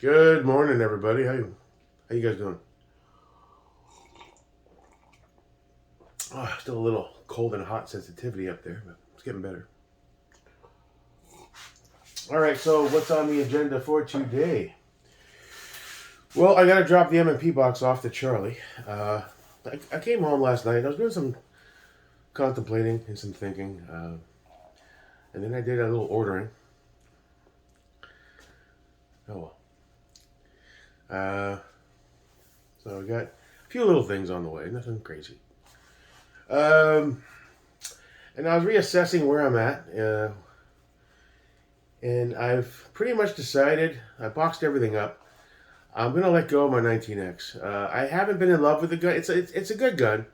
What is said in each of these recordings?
Good morning, everybody. How you guys doing? Oh, still a little cold and hot sensitivity up there, but it's getting better. All right, so what's on the agenda for today? Well, I got to drop the M&P box off to Charlie. I came home last night. I was doing some contemplating and some thinking, and then I did a little ordering. Oh well. Uh, so I got a few little things on the way, nothing crazy. Um, and I was reassessing where I'm at. And I've pretty much decided, I boxed everything up. I'm going to let go of my 19X. I haven't been in love with the gun. It's a good gun.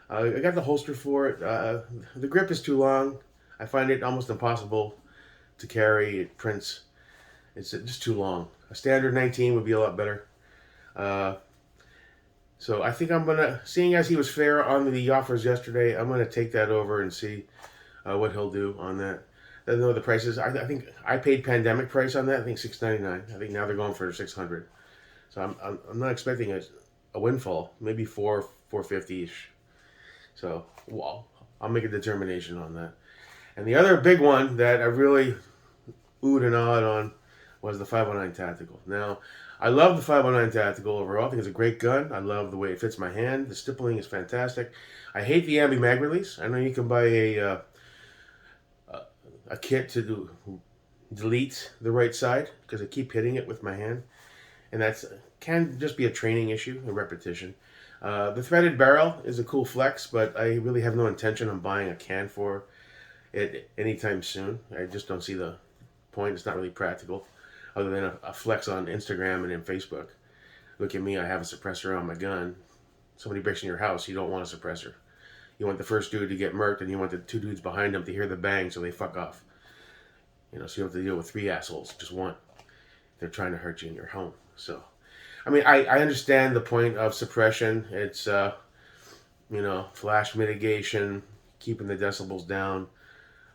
I got the holster for it. The grip is too long. I find it almost impossible to carry. It prints. It's just too long. A standard 19 would be a lot better. Uh, so I think I'm going to, seeing as he was fair on the offers yesterday, I'm going to take that over and see what he'll do on that. I don't know the prices. I think I paid pandemic price on that. I think $699. I think now they're going for $600. So I'm not expecting a windfall. Maybe 450 ish. So well, I'll make a determination on that. And the other big one that I really oohed and awed on was the 509 Tactical. Now I love the 509 Tactical overall. I think it's a great gun. I love the way it fits my hand. The stippling is fantastic. I hate the ambi mag release. I know you can buy a kit to delete the right side because I keep hitting it with my hand, and that's can just be a training issue, a repetition. The threaded barrel is a cool flex, but I really have no intention of buying a can for it anytime soon. I just don't see the point. It's not really practical, other than a flex on Instagram and in Facebook. Look at me, I have a suppressor on my gun. Somebody breaks in your house, you don't want a suppressor. You want the first dude to get murked, and you want the two dudes behind them to hear the bang, so they fuck off. So you don't have to deal with three assholes, just one. They're trying to hurt you in your home. So, I mean, I understand the point of suppression. It's, flash mitigation, keeping the decibels down,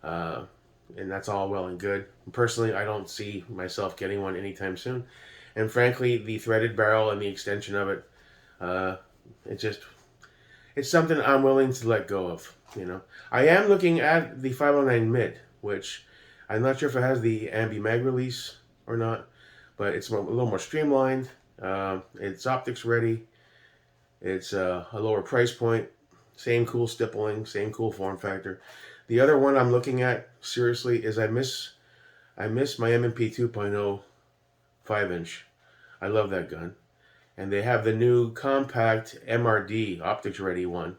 and that's all well and good. Personally, I don't see myself getting one anytime soon. And frankly, the threaded barrel and the extension of it, it just it's something I'm willing to let go of. I am looking at the 509 mid, which I'm not sure if it has the ambi mag release or not, but it's a little more streamlined. It's optics ready. It's a lower price point. Same cool stippling, same cool form factor. The other one I'm looking at seriously is I miss my M&P 2.0 5-inch. I love that gun. And they have the new compact MRD optics ready one.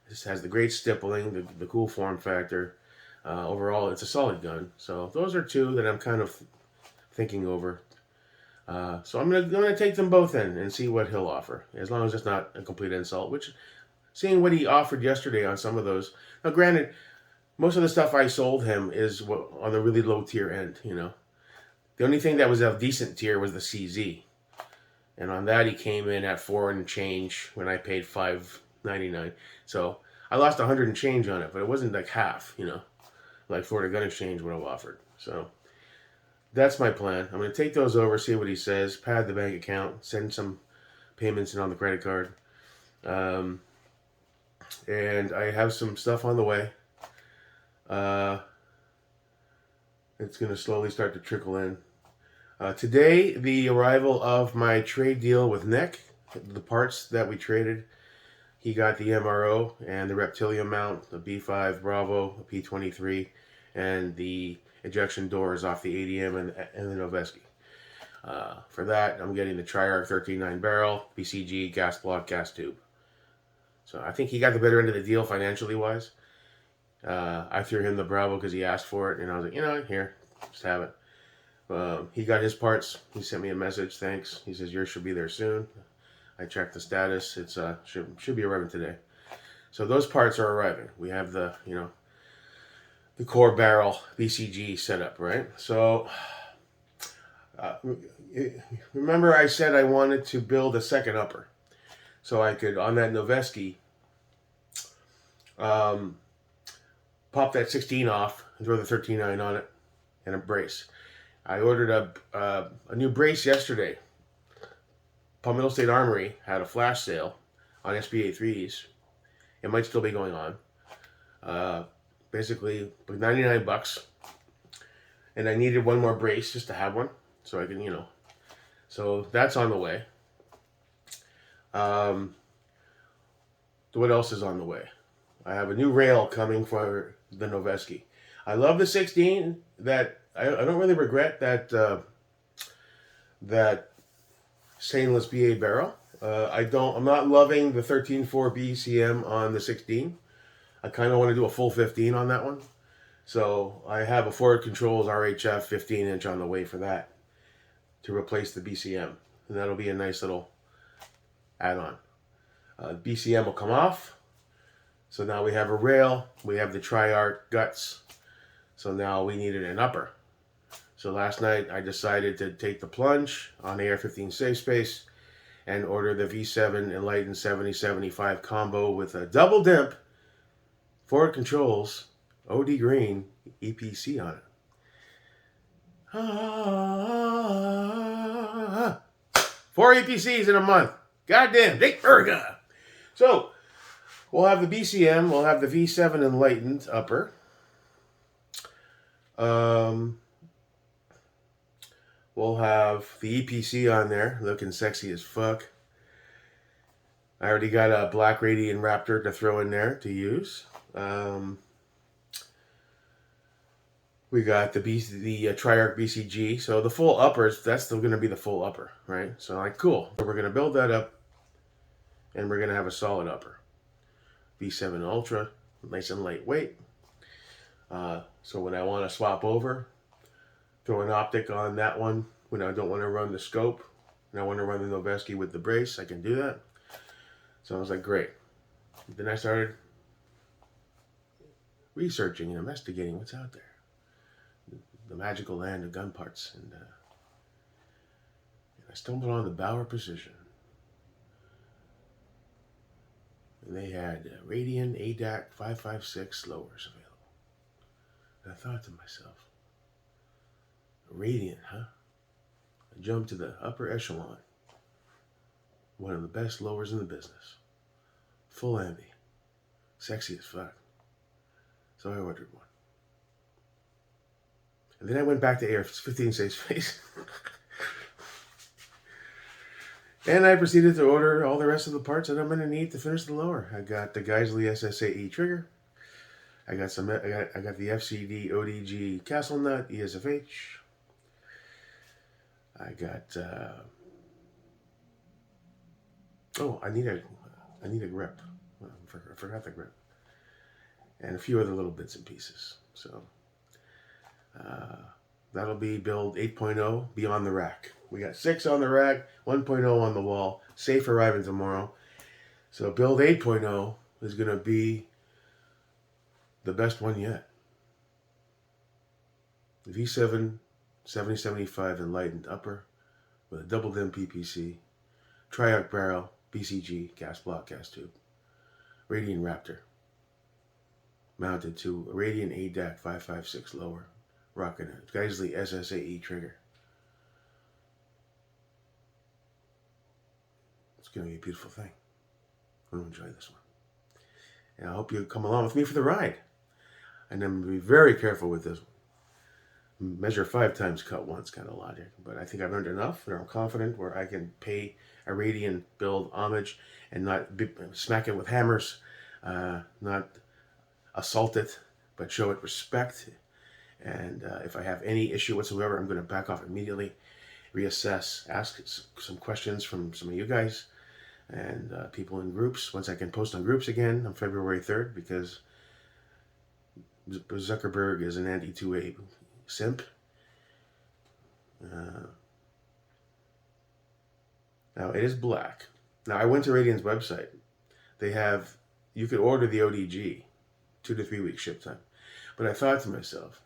This has the great stippling, the cool form factor. Overall, it's a solid gun. So those are two that I'm kind of thinking over. So I'm gonna take them both in and see what he'll offer, as long as it's not a complete insult. Which, seeing what he offered yesterday on some of those. Now, granted, most of the stuff I sold him is on the really low tier end. The only thing that was of decent tier was the CZ. And on that, he came in at $4 and change when I paid $5.99. So I lost $100 and change on it, but it wasn't like half, like Florida Gun Exchange would have offered. So that's my plan. I'm going to take those over, see what he says, pad the bank account, send some payments in on the credit card. And I have some stuff on the way. It's going to slowly start to trickle in. Today, the arrival of my trade deal with Nick, the parts that we traded. He got the MRO and the Reptilium mount, the B5 Bravo, the P23, and the ejection doors off the ADM and the Noveski. For that, I'm getting the Triarch 13.9 barrel, BCG, gas block, gas tube. So I think he got the better end of the deal financially wise. I threw him the Bravo because he asked for it, and I was like, here, just have it. He got his parts. He sent me a message. Thanks. He says yours should be there soon. I checked the status. It's should be arriving today. So those parts are arriving. We have the the core barrel BCG setup, right? So remember I said I wanted to build a second upper, so I could on that Noveski pop that 16 off and throw the 13.9 on it and a brace. I ordered a new brace yesterday. Palmetto State Armory had a flash sale on SBA 3s. It might still be going on. Uh, Basically, like 99 bucks. And I needed one more brace just to have one. So I can, So that's on the way. Um, what else is on the way? I have a new rail coming for the Noveske. I love the 16. That I don't really regret that stainless BA barrel. I'm not loving the 13.4 BCM on the 16. I kind of want to do a full 15 on that one. So I have a Forward Controls RHF 15-inch on the way for that to replace the BCM. And that'll be a nice little add-on. BCM will come off. So now we have a rail. We have the Tri-Arc guts. So now we needed an upper. So last night I decided to take the plunge on AR-15 Safe Space and order the V7 Enlighten 7075 combo with a double dimp Forward Controls OD Green EPC on it. 4 EPCs in a month. Goddamn, Dick Burga. So we'll have the BCM, we'll have the V7 Enlightened upper. We'll have the EPC on there, looking sexy as fuck. I already got a Black Radiant Raptor to throw in there to use. We got the Tri-Arc BCG. So the full uppers, that's still going to be the full upper, right? So like, cool. So we're going to build that up, and we're going to have a solid upper. V7 Ultra, nice and lightweight. So when I want to swap over, throw an optic on that one. When I don't want to run the scope, and I want to run the Noveske with the brace, I can do that. So I was like, great. Then I started researching and investigating what's out there. The magical land of gun parts. And I stumbled on the Bauer Precision. And they had Radian ADAC 556 lowers available. And I thought to myself, Radiant, huh? I jumped to the upper echelon. One of the best lowers in the business. Full ambi. Sexy as fuck. So I ordered one. And then I went back to AR-15 Safe Space. And I proceeded to order all the rest of the parts that I'm going to need to finish the lower. I got the Geissele SSAE trigger. I got the FCD ODG Castle Nut ESFH. I got I need a grip. I forgot the grip. And a few other little bits and pieces. So that'll be build 8.0 Beyond the Rack. We got 6 on the rack, 1.0 on the wall. Safe arriving tomorrow. So build 8.0 is going to be the best one yet. The V7 7075 Enlightened upper with a double dim PPC, Tri-Arc barrel, BCG, gas block, gas tube, Radiant Raptor, mounted to a Radiant ADAC 556 lower, rocking a Geissele SSAE trigger. It's going to be a beautiful thing. I'm going to enjoy this one. And I hope you come along with me for the ride. And I'm going to be very careful with this one. Measure 5 times, cut once kind of logic. But I think I've learned enough, and I'm confident where I can pay a Radiant build homage and not smack it with hammers, not assault it, but show it respect. And if I have any issue whatsoever, I'm going to back off immediately, reassess, ask some questions from some of you guys and people in groups. Once I can post on groups again on February 3rd, because Zuckerberg is an anti-2A simp. Now it is black. Now I went to Radiant's website. You could order the ODG, 2 to 3 weeks ship time. But I thought to myself,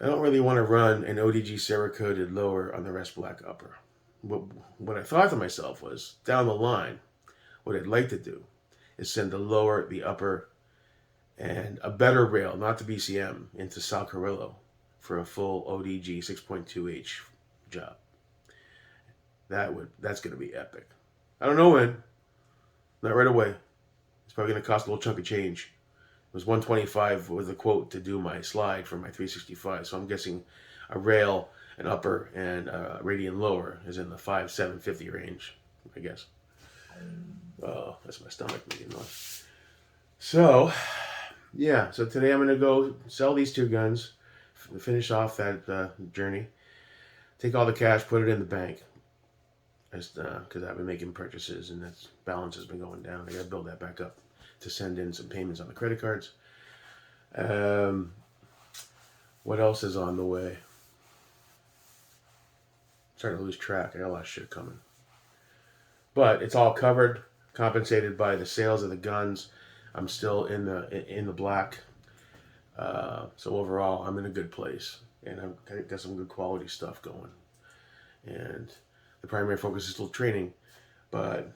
I don't really want to run an ODG Cerakoted lower on the rest black upper. What I thought to myself was, down the line, what I'd like to do is send the lower, the upper, and a better rail, not the BCM, into Sal Carrillo for a full ODG 6.2H job. That's going to be epic. I don't know when. Not right away. It's probably going to cost a little chunk of change. It was 125 with a quote to do my slide for my 365. So I'm guessing a rail, an upper, and a radian lower is in the 750 range, I guess. Oh, that's my stomach making noise. So, yeah. So today I'm going to go sell these two guns, finish off that journey, take all the cash, put it in the bank. Because I've been making purchases and that balance has been going down. I got to build that back up to send in some payments on the credit cards. What else is on the way? I'm starting to lose track. I got a lot of shit coming. But it's all covered, compensated by the sales of the guns. I'm still in the black. So overall, I'm in a good place. And I've got some good quality stuff going. And the primary focus is still training. But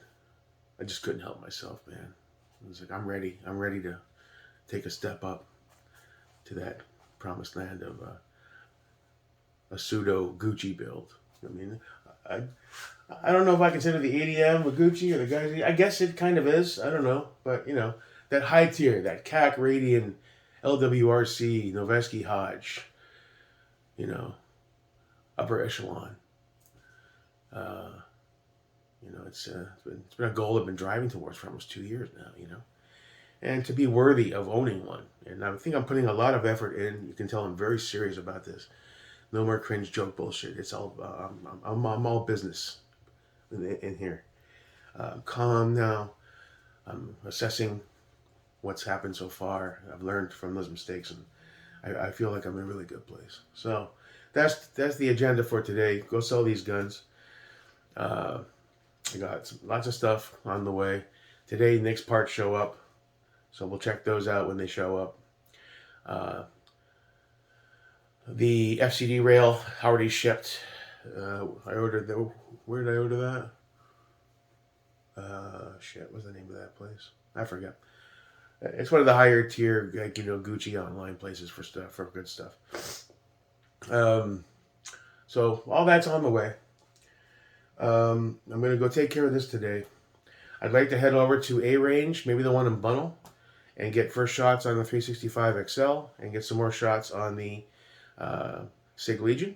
I just couldn't help myself, man. I was like, I'm ready. I'm ready to take a step up to that promised land of a pseudo Gucci build. I mean, I don't know if I consider the ADM a Gucci or the guys. I guess it kind of is. I don't know, but you know, that high tier, that CAC Radian, LWRC, Noveske Hodge, you know, upper echelon. You know, it's been a goal I've been driving towards for almost 2 years now. You know, and to be worthy of owning one. And I think I'm putting a lot of effort in. You can tell I'm very serious about this. No more cringe joke bullshit. It's all I'm all business in here. I'm calm now. I'm assessing what's happened so far. I've learned from those mistakes, and I feel like I'm in a really good place. So that's the agenda for today. Go sell these guns. I got lots of stuff on the way. Today, Nick's parts show up. So we'll check those out when they show up. The FCD rail already shipped. I ordered the. Where did I order that? Shit, what's the name of that place? I forget. It's one of the higher tier, like, you know, Gucci online places for stuff, for good stuff. So all that's on the way. I'm gonna go take care of this today. I'd like to head over to A Range, maybe the one in Bunnell, and get first shots on the 365 XL, and get some more shots on the Sig Legion.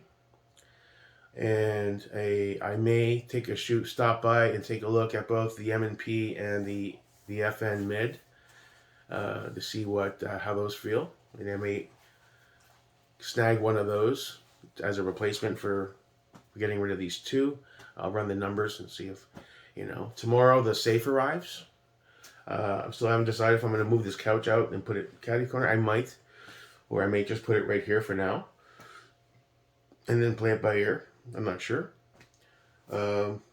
And I may take a stop by and take a look at both the M&P and the FN mid to see how those feel. And I may snag one of those as a replacement for getting rid of these two. I'll run the numbers and see if, you know, tomorrow the safe arrives. I still haven't decided if I'm going to move this couch out and put it caddy corner. I might, or I may just put it right here for now, and then play it by ear. I'm not sure.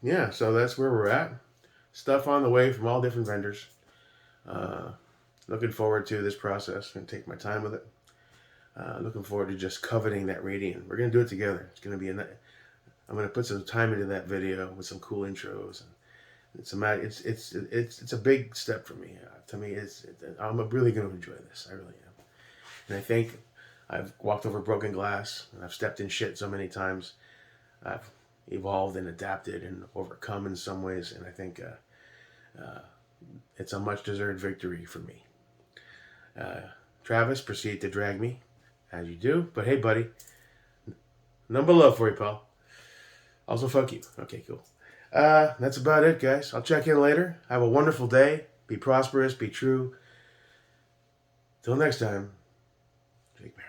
Yeah, so that's where we're at. Stuff on the way from all different vendors. Looking forward to this process and take my time with it. Looking forward to just coveting that Radian. We're gonna do it together. It's gonna be I'm gonna put some time into that video with some cool intros. And it's a big step for me. To me, I'm really gonna enjoy this. I really am. And I think I've walked over broken glass, and I've stepped in shit so many times. I've evolved and adapted and overcome in some ways, and I think it's a much-deserved victory for me. Travis, proceed to drag me, as you do. But hey, buddy, number love for you, pal. Also, fuck you. Okay, cool. That's about it, guys. I'll check in later. Have a wonderful day. Be prosperous. Be true. Till next time, take care.